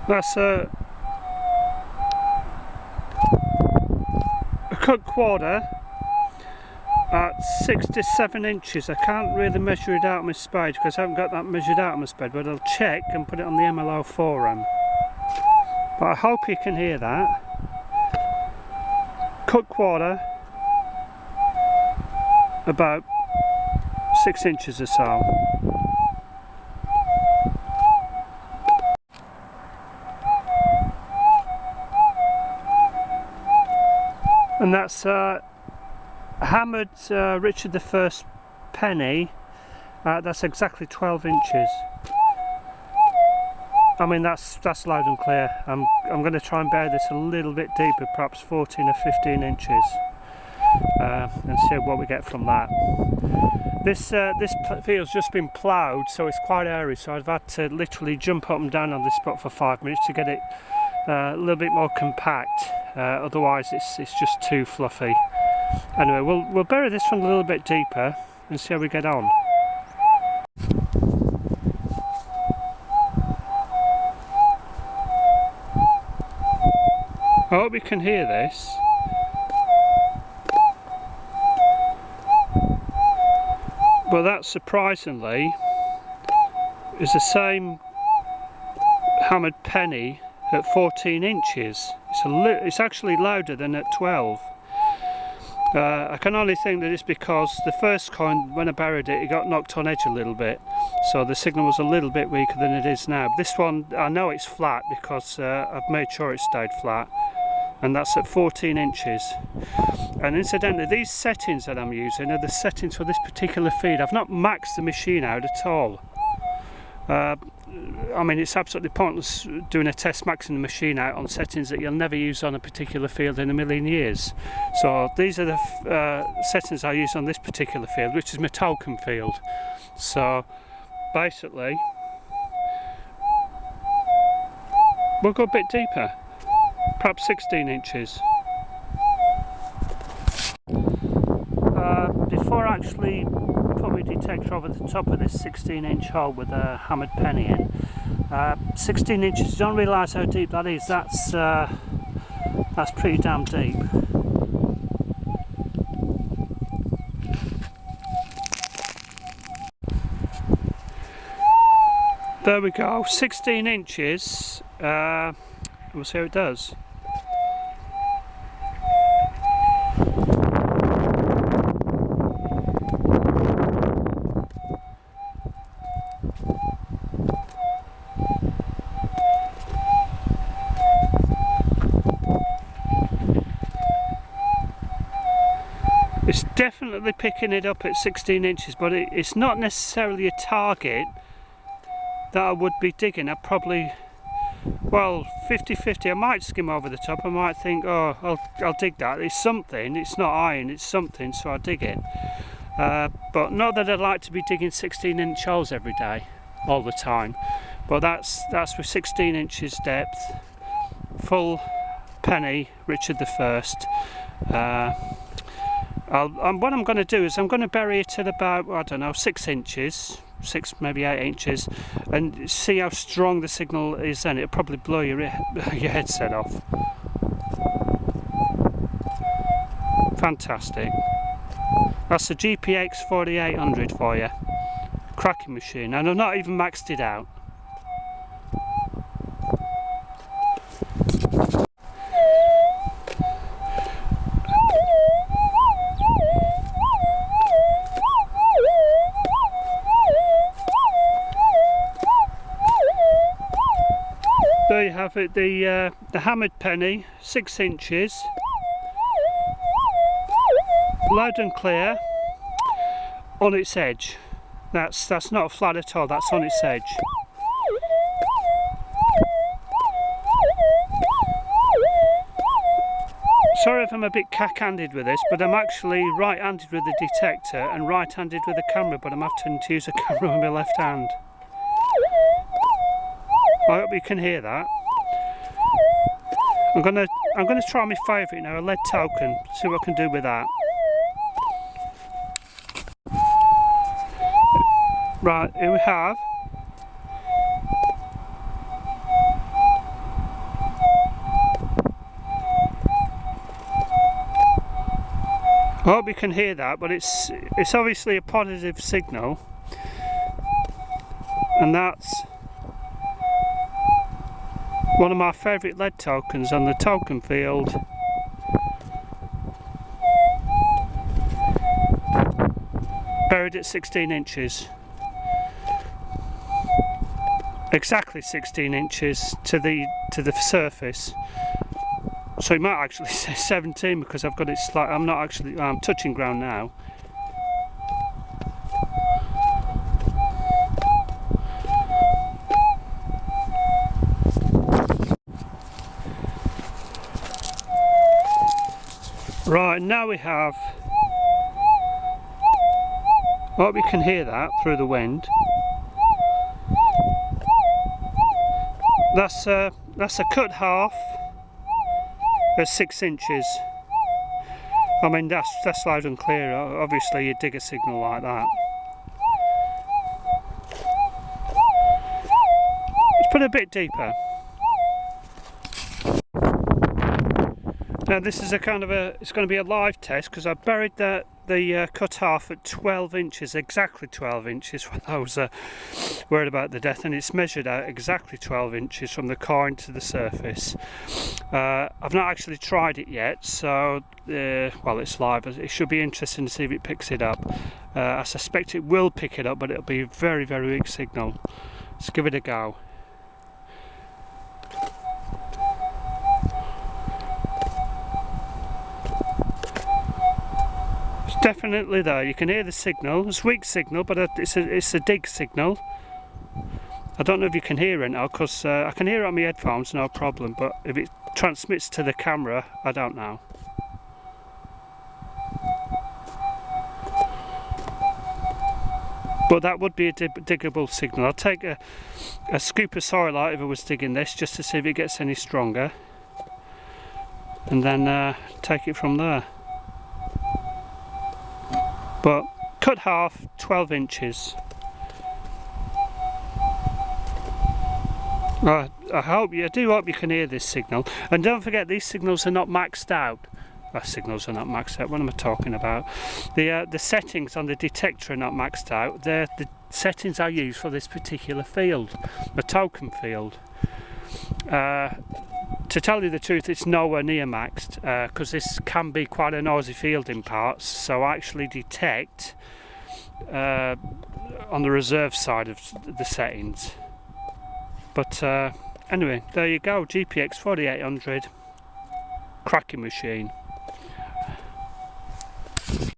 That's a cut quarter at 67 inches. I can't really measure it out on my spade because I haven't got that measured out on my spade, but I'll check and put it on the MLO forum. But I hope you can hear that. Cut quarter, about 6 inches or so. And that's hammered Richard I penny. That's exactly 12 inches. I mean, that's loud and clear. I'm going to try and bury this a little bit deeper, perhaps 14 or 15 inches, and see what we get from that. This field's just been ploughed, so it's quite airy. So I've had to literally jump up and down on this spot for 5 minutes to get it a little bit more compact. Otherwise, it's just too fluffy. Anyway, we'll bury this one a little bit deeper and see how we get on. I hope you can hear this. But that, surprisingly, is the same hammered penny at 14 inches. It's actually louder than at 12. I can only think that it's because the first coin, when I buried it, it got knocked on edge a little bit, so the signal was a little bit weaker than it is now. This one, I know it's flat because I've made sure it stayed flat, and that's at 14 inches. And incidentally, these settings that I'm using are the settings for this particular feed. I've not maxed the machine out at all. I mean, it's absolutely pointless doing a test maxing the machine out on settings that you'll never use on a particular field in a million years. So these are the settings I use on this particular field, which is my token field. So basically, we'll go a bit deeper, perhaps 16 inches. Before I actually put my detector over the top of this 16-inch hole with a hammered penny in, 16 inches, you don't realise how deep that is. That's pretty damn deep. There we go, 16 inches. We'll see how it does. It's definitely picking it up at 16 inches, but it's not necessarily a target that I would be digging. I'd probably, well, 50-50. I might skim over the top. I might think, oh, I'll dig that. It's something. It's not iron, it's something, so I'll dig it. But not that I'd like to be digging 16-inch holes every day, all the time. But that's with 16 inches depth, full penny, Richard I. What I'm going to do is I'm going to bury it at about, I don't know, 6 inches, 6 maybe 8 inches, and see how strong the signal is. Then it'll probably blow your headset off. Fantastic. That's the GPX4800 for you. Cracking machine, and I've not even maxed it out. There you have it, the hammered penny, 6 inches, loud and clear, on its edge. That's not flat at all, that's on its edge. Sorry if I'm a bit cack-handed with this, but I'm actually right-handed with the detector and right-handed with the camera, but I'm having to use the camera with my left hand. I hope you can hear that. I'm gonna try my favourite now, a lead token, see what I can do with that. Right, here we have I hope you can hear that, but it's obviously a positive signal, and that's one of my favourite lead tokens on the token field. Buried at 16 inches. Exactly 16 inches to the surface. So it might actually say 17 because I've got it I'm touching ground now. Right, now we have, I hope you can hear that through the wind. That's a cut half at 6 inches. I mean that's loud and clear. Obviously you dig a signal like that. Let's put it a bit deeper. Now this is it's going to be a live test because I buried the cut half at 12 inches, exactly 12 inches when I was worried about the depth, and it's measured out exactly 12 inches from the coin to the surface. I've not actually tried it yet, so well, it's live. It should be interesting to see if it picks it up. I suspect it will pick it up, but it'll be a very, very weak signal. Let's give it a go. Definitely there, you can hear the signal. It's a weak signal, but it's a dig signal. I don't know if you can hear it now because I can hear it on my headphones, no problem, but if it transmits to the camera, I don't know. But that would be a diggable signal. I'll take a scoop of soil out if I was digging this just to see if it gets any stronger, and then take it from there. But cut half, 12 inches. I do hope you can hear this signal. And don't forget, these signals are not maxed out. Signals are not maxed out. What am I talking about? The settings on the detector are not maxed out. They're the settings I use for this particular field, the token field. To tell you the truth, it's nowhere near maxed because this can be quite a noisy field in parts, so I actually detect on the reserve side of the settings. But anyway, there you go, GPX4800 cracking machine.